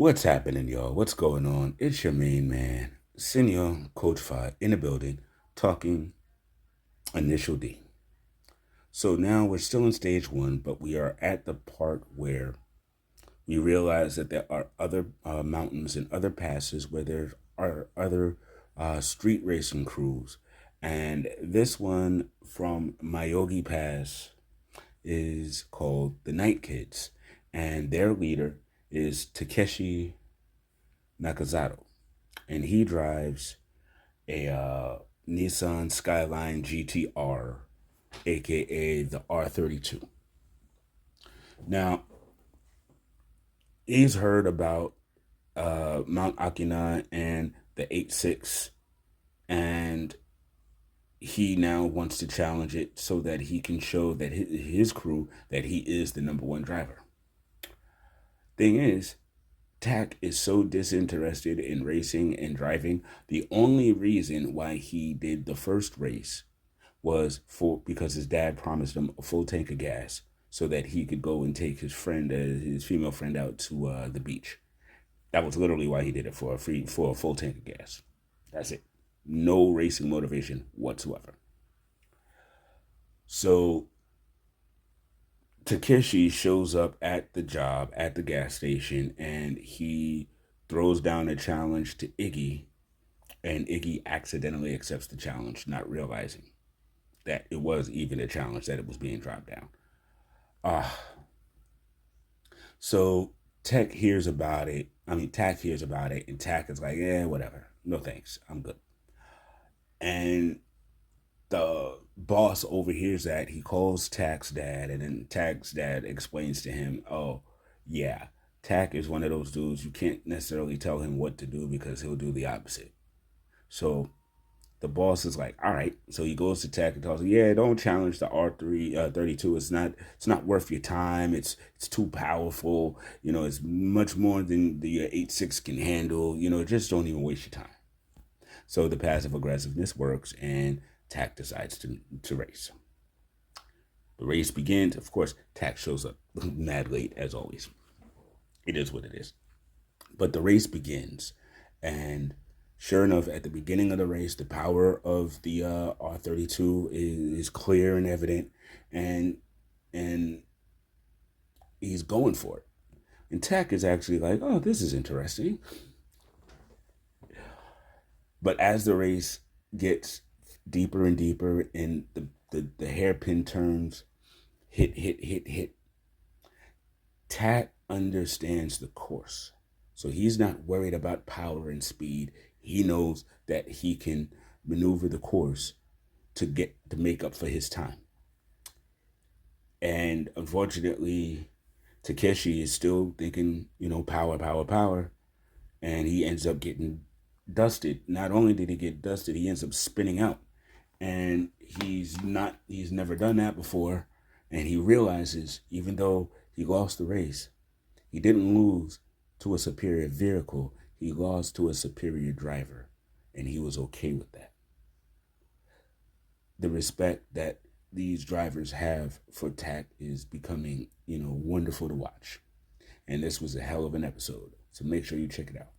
What's happening, y'all? What's going on? It's your main man, Senior Coach 5, in the building, talking Initial D. So now we're still in stage 1, but we are at the part where we realize that there are other mountains and other passes where there are other street racing crews. And this one from Myogi Pass is called the Night Kids. And their leader is Takeshi Nakazato, and he drives a Nissan Skyline GT-R, aka the R32. Now, he's heard about Mount Akina and the 8.6, and he now wants to challenge it so that he can show that his crew that he is the #1 driver. Thing is, Tak is so disinterested in racing and driving. The only reason why he did the first race was because his dad promised him a full tank of gas so that he could go and take his female friend out to the beach. That was literally why he did it, for a full tank of gas. That's it. No racing motivation whatsoever. So Takeshi shows up at the job, at the gas station, and he throws down a challenge to Iggy, and Iggy accidentally accepts the challenge, not realizing that it was even a challenge, that it was being dropped down. So Tak hears about it, and Tak is like, yeah, whatever. No thanks, I'm good. And the boss overhears that. He calls Tak's dad, and then Tak's dad explains to him, oh, yeah, Tak is one of those dudes you can't necessarily tell him what to do because he'll do the opposite. So the boss is like, all right. So he goes to Tak and tells him, yeah, don't challenge the R32. It's not worth your time. It's too powerful. It's much more than the 8.6 can handle. Just don't even waste your time. So the passive aggressiveness works, and Tak decides to race. The race begins. Of course, Tak shows up mad late, as always. It is what it is. But the race begins, and sure enough, at the beginning of the race, the power of the R32 is clear and evident, and he's going for it. And Tak is actually like, oh, this is interesting. But as the race gets deeper and deeper, and the hairpin turns, hit, Tak understands the course. So he's not worried about power and speed. He knows that he can maneuver the course to make up for his time. And unfortunately, Takeshi is still thinking, power. And he ends up getting dusted. Not only did he get dusted, he ends up spinning out. And he's never done that before. And he realizes, even though he lost the race, he didn't lose to a superior vehicle. He lost to a superior driver. And he was okay with that. The respect that these drivers have for Tak is becoming, wonderful to watch. And this was a hell of an episode. So make sure you check it out.